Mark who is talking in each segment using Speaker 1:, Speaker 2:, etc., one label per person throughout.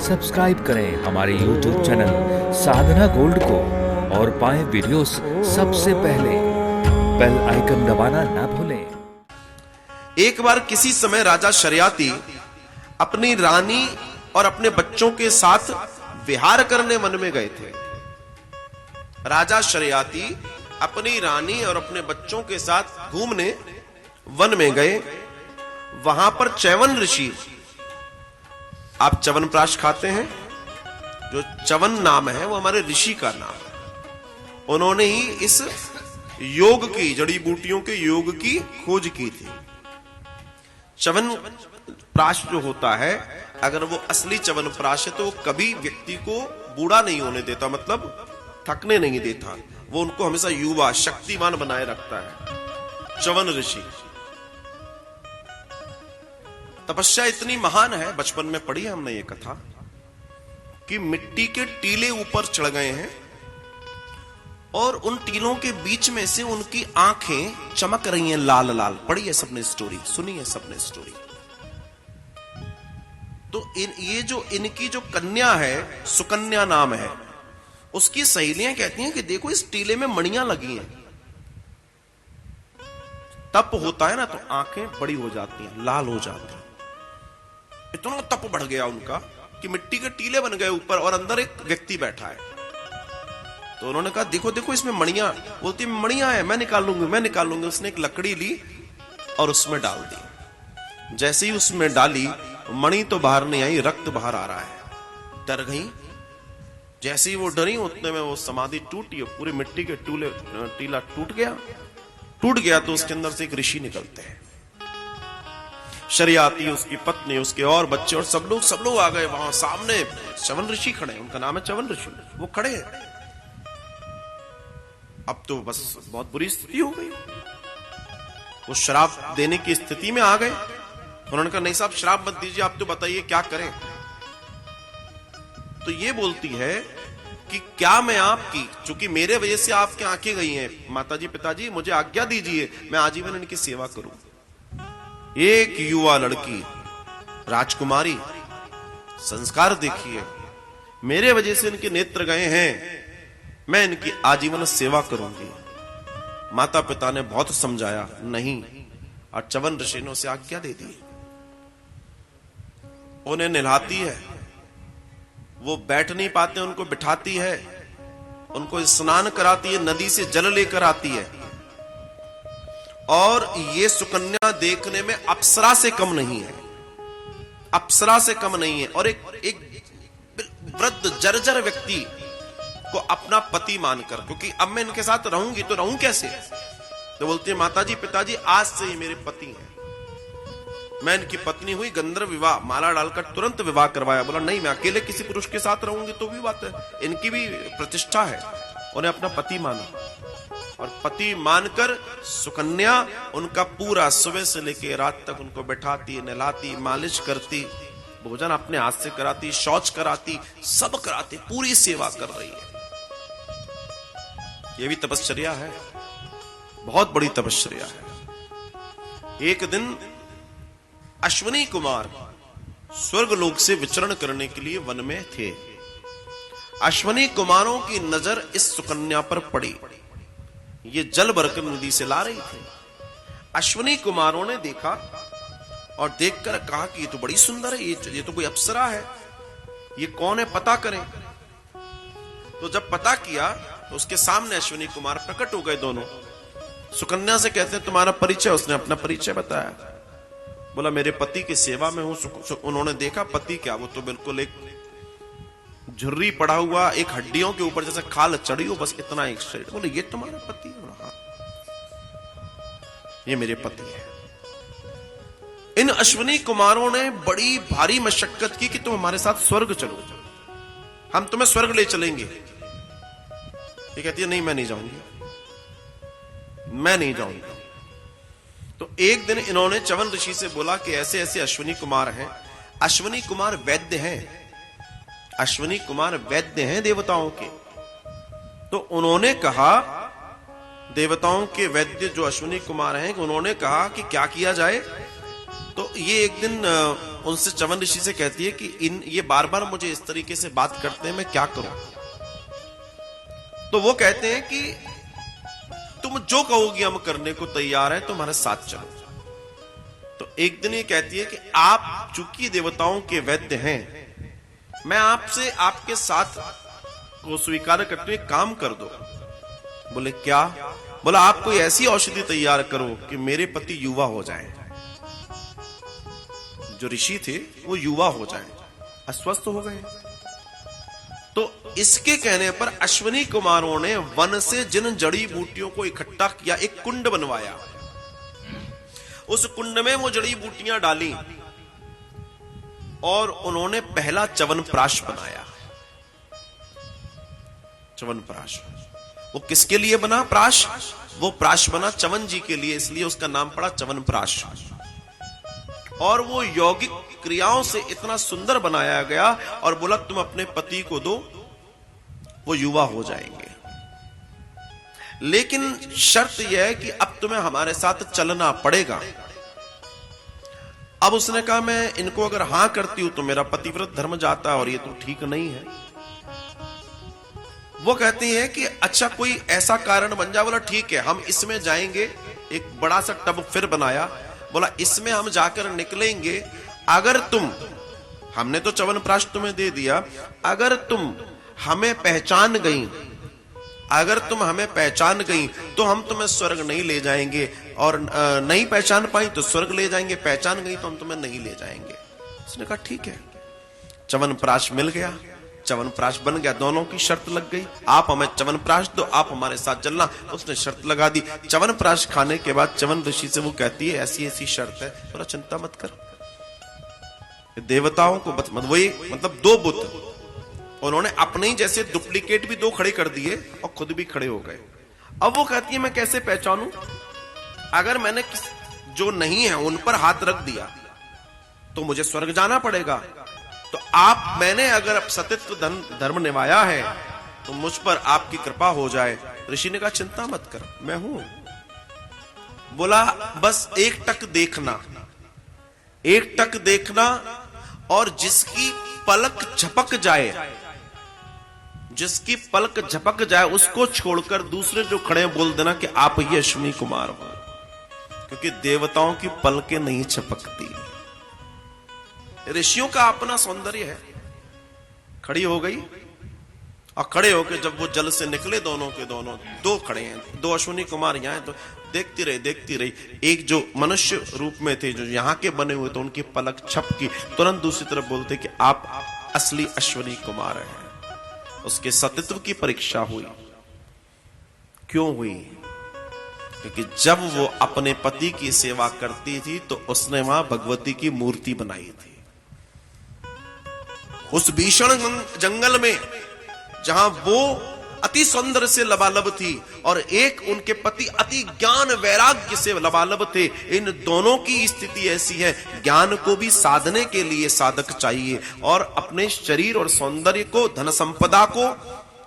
Speaker 1: Subscribe करें हमारे YouTube channel साधना gold को और पाएं वीडियोस सबसे पहले। बेल आइकन दबाना ना भूलें।
Speaker 2: एक बार किसी समय राजा शर्याती अपनी रानी और अपने बच्चों के साथ विहार करने वन में गए थे। राजा शर्याती अपनी रानी और अपने बच्चों के साथ घूमने वन में गए। वहां पर च्यवन ऋषि, आप च्यवनप्राश खाते हैं, जो च्यवन नाम है वो हमारे ऋषि का नाम है। उन्होंने ही इस योग की, जड़ी बूटियों के योग की खोज की थी। च्यवन प्राश जो होता है, अगर वो असली च्यवन प्राश है तो वो कभी व्यक्ति को बूढ़ा नहीं होने देता, मतलब थकने नहीं देता। वो उनको हमेशा युवा, शक्तिमान बनाए रखता है। च्यवन ऋषि तपस्या इतनी महान है, बचपन में पढ़ी है हमने ये कथा, कि मिट्टी के टीले ऊपर चढ़ गए हैं और उन टीलों के बीच में से उनकी आंखें चमक रही हैं लाल लाल। पढ़ी है सबने स्टोरी, सुनी है सबने स्टोरी। तो ये जो इनकी जो कन्या है, सुकन्या नाम है, उसकी सहेलियां कहती हैं कि देखो इस टीले में मणियां लगी हैं। तप होता है ना तो आंखें बड़ी हो जाती हैं, लाल हो जाती हैं। इतना तप बढ़ गया उनका कि मिट्टी के टीले बन गए ऊपर और अंदर एक व्यक्ति बैठा है। तो उन्होंने कहा देखो देखो इसमें मणियां। बोलती मणियां है, मैं निकाल लूंगी, मैं निकाल लूंगी। उसने एक लकड़ी ली और उसमें डाल दी। जैसे ही उसमें डाली, मणि तो बाहर नहीं आई, रक्त बाहर आ रहा है। डर गई। जैसे ही वो डरी, उतने में वो समाधि टूटी, पूरे मिट्टी के टीला टूट गया। तो उसके अंदर से एक ऋषि निकलते हैं। शर्याती, उसकी पत्नी, उसके और बच्चे और सब लोग आ गए। वहां सामने च्यवन ऋषि खड़े हैं, उनका नाम है च्यवन ऋषि। वो खड़े हैं। अब तो बस बहुत बुरी स्थिति हो गई। वो शराब देने की स्थिति में आ गए। उन्होंने कहा नहीं साहब, शराब मत दीजिए, आप तो बताइए क्या करें। तो ये बोलती है कि क्या मैं आपकी, चूंकि मेरे वजह से आपकी आंखें गई हैं, माताजी पिताजी मुझे आज्ञा दीजिए, मैं आजीवन इनकी सेवा करूं। एक युवा लड़की, राजकुमारी, संस्कार देखिए, मेरे वजह से इनके नेत्र गए हैं, मैं इनकी आजीवन सेवा करूंगी। माता पिता ने बहुत समझाया, नहीं, और च्यवन ऋषि ने उसे आज्ञा दे दी। उन्हें नहलाती है, वो बैठ नहीं पाते उनको बिठाती है, उनको स्नान कराती है, नदी से जल लेकर आती है। और ये सुकन्या देखने में अप्सरा से कम नहीं है, अप्सरा से कम नहीं है। और एक वृद्ध जर्जर व्यक्ति को अपना पति मानकर, क्योंकि अब मैं इनके साथ रहूंगी तो रहूं कैसे। तो बोलती है माताजी पिताजी आज से ही मेरे पति हैं, मैं इनकी पत्नी हुई। गंधर्व विवाह, माला डालकर तुरंत विवाह करवाया। बोला नहीं, मैं अकेले किसी पुरुष के साथ रहूंगी तो भी बात है, इनकी भी प्रतिष्ठा है। उन्हें अपना पति माना और पति मानकर सुकन्या उनका पूरा सुबह से लेकर रात तक उनको बैठाती, नहलाती, मालिश करती, भोजन अपने हाथ से कराती, शौच कराती, सब कराती, पूरी सेवा कर रही है। यह भी तपश्चर्या है, बहुत बड़ी तपश्चर्या है। एक दिन अश्विनी कुमार स्वर्गलोक से विचरण करने के लिए वन में थे। अश्विनी कुमारों की नजर इस सुकन्या पर पड़ी। ये जल भरकर नदी से ला रही थी। अश्विनी कुमारों ने देखा और देखकर कहा कि ये तो बड़ी सुंदर है, ये तो कोई अप्सरा है, ये कौन है, पता करें। तो जब पता किया तो उसके सामने अश्विनी कुमार प्रकट हो गए दोनों। सुकन्या से कहते हैं तुम्हारा परिचय। उसने अपना परिचय बताया। बोला मेरे पति की सेवा में हूं। उन्होंने देखा पति क्या, वो तो बिल्कुल एक झुर्री पड़ा हुआ, एक हड्डियों के ऊपर जैसे खाल चढ़ी हो, बस इतना एक शरीर। बोले ये तुम्हारा पति है? हाँ, ये मेरे पति है। इन अश्विनी कुमारों ने बड़ी भारी मशक्कत की कि तुम हमारे साथ स्वर्ग चलो, हम तुम्हें स्वर्ग ले चलेंगे। ये कहती है नहीं, मैं नहीं जाऊंगी, मैं नहीं जाऊंगी। तो एक दिन इन्होंने च्यवन ऋषि से बोला कि ऐसे ऐसे अश्विनी कुमार हैं। अश्विनी कुमार वैद्य हैं, अश्विनी कुमार वैद्य हैं देवताओं के। तो उन्होंने कहा, देवताओं के वैद्य जो अश्विनी कुमार हैं, उन्होंने कहा कि क्या किया जाए। तो ये एक दिन उनसे च्यवन ऋषि से कहती है कि ये बार बार मुझे इस तरीके से बात करते हैं, मैं क्या करूं। तो वो कहते हैं कि तुम जो कहोगी हम करने को तैयार हैं, तुम्हारे साथ चलो। तो एक दिन ये कहती है कि आप चूंकि देवताओं के वैद्य हैं, मैं आपसे आपके साथ को स्वीकार करते हुए काम कर दो। बोले क्या? बोला आप कोई ऐसी औषधि तैयार करो कि मेरे पति युवा हो जाएं। जो ऋषि थे वो युवा हो जाएं, अस्वस्थ हो गए। तो इसके कहने पर अश्विनी कुमारों ने वन से जिन जड़ी बूटियों को इकट्ठा किया, एक कुंड बनवाया। उस कुंड में वो जड़ी बूटियां डाली और उन्होंने पहला च्यवनप्राश बनाया। च्यवनप्राश वो किसके लिए बना प्राश? वो प्राश बना च्यवन जी के लिए, इसलिए उसका नाम पड़ा च्यवनप्राश। और वो यौगिक क्रियाओं से इतना सुंदर बनाया गया और बोला तुम अपने पति को दो, वो युवा हो जाएंगे। लेकिन शर्त यह है कि अब तुम्हें हमारे साथ चलना पड़ेगा। अब उसने कहा मैं इनको अगर हां करती हूं तो मेरा पतिव्रत धर्म जाता है और ये तो ठीक नहीं है। वो कहती है कि अच्छा कोई ऐसा कारण बन जाए। बोला ठीक है, हम इसमें जाएंगे। एक बड़ा सा टब फिर बनाया। बोला इसमें हम जाकर निकलेंगे, अगर तुम, हमने तो च्यवनप्राश तुम्हें दे दिया, अगर तुम हमें पहचान गई, अगर तुम हमें पहचान गई तो हम तुम्हें स्वर्ग नहीं ले जाएंगे, और नहीं पहचान पाई तो स्वर्ग ले जाएंगे, पहचान गई तो हम तुम्हें नहीं ले जाएंगे। उसने कहा ठीक है। च्यवनप्राश मिल गया, च्यवनप्राश बन गया, दोनों की शर्त लग गई। आप हमें च्यवनप्राश दो, आप हमारे साथ चलना। उसने शर्त लगा दी। च्यवनप्राश खाने के बाद च्यवन ऋषि से वो कहती है ऐसी ऐसी शर्त है। बोला चिंता मत कर, देवताओं को वही मतलब दो बुत उन्होंने अपने ही जैसे डुप्लीकेट भी दो खड़े कर दिए और खुद भी खड़े हो गए। अब वो कहती है मैं कैसे पहचानूं? अगर मैंने जो नहीं है उन पर हाथ रख दिया तो मुझे स्वर्ग जाना पड़ेगा। तो आप, मैंने अगर सतित्व धर्म निभाया है तो मुझ पर आपकी कृपा हो जाए। ऋषि ने कहा चिंता मत कर, मैं हूं। बोला बस एक टक देखना, एक टक देखना, और जिसकी पलक झपक जाए, जिसकी पलक झपक जाए उसको छोड़कर दूसरे जो खड़े हैं बोल देना कि आप ही अश्विनी कुमार हो, क्योंकि देवताओं की पलकें नहीं झपकती। ऋषियों का अपना सौंदर्य है। खड़ी हो गई और खड़े होकर जब वो जल से निकले, दोनों के दोनों दो खड़े हैं, दो अश्विनी कुमार यहां, तो देखती रही देखती रही। एक जो मनुष्य रूप में थे, जो यहां के बने हुए, तो उनकी पलक छपकी, तुरंत दूसरी तरफ बोलते कि आप असली अश्विनी कुमार हैं। उसके सतित्व की परीक्षा हुई। क्यों हुई? क्योंकि जब वो अपने पति की सेवा करती थी तो उसने वहां भगवती की मूर्ति बनाई थी। उस भीषण जंगल में जहां वो अति सौंदर्य से लबालब थी और एक उनके पति अति ज्ञान वैराग्य से लबालब थे, इन दोनों की स्थिति ऐसी है, ज्ञान को भी साधने के लिए साधक चाहिए और अपने शरीर और सौंदर्य को, धन संपदा को,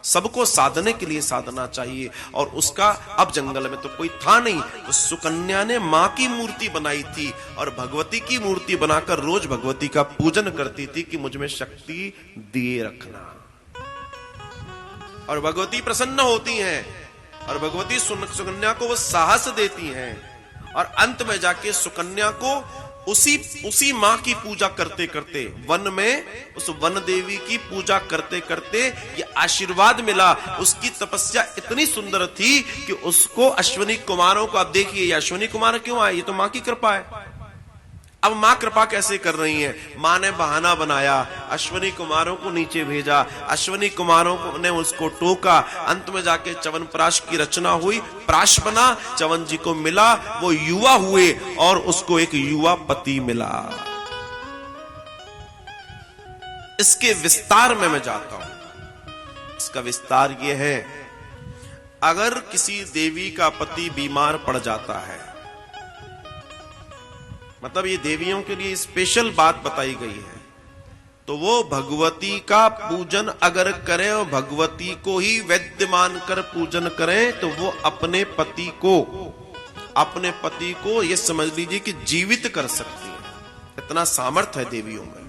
Speaker 2: सबको साधने के लिए साधना चाहिए। और उसका अब जंगल में तो कोई था नहीं, तो सुकन्या ने मां की मूर्ति बनाई थी और भगवती की मूर्ति बनाकर रोज भगवती का पूजन करती थी कि मुझ में शक्ति दिए रखना। और भगवती प्रसन्न होती हैं और भगवती सुकन्या को वो साहस देती हैं और अंत में जाके सुकन्या को उसी मां की पूजा करते करते, वन में उस वन देवी की पूजा करते करते ये आशीर्वाद मिला। उसकी तपस्या इतनी सुंदर थी कि उसको अश्विनी कुमारों को, आप देखिए ये अश्विनी कुमार क्यों आए, ये तो मां की कृपा है। अब मां कृपा कैसे कर रही है? मां ने बहाना बनाया, अश्विनी कुमारों को नीचे भेजा, अश्विनी कुमारों ने उसको टोका, अंत में जाके च्यवनप्राश की रचना हुई, प्राश बना, च्यवन जी को मिला, वो युवा हुए और उसको एक युवा पति मिला। इसके विस्तार में मैं जाता हूं। इसका विस्तार यह है, अगर किसी देवी का पति बीमार पड़ जाता है, मतलब ये देवियों के लिए स्पेशल बात बताई गई है, तो वो भगवती का पूजन अगर करें और भगवती को ही वैद्य मानकर पूजन करें, तो वो अपने पति को ये समझ लीजिए कि जीवित कर सकती है, इतना सामर्थ्य है देवियों में।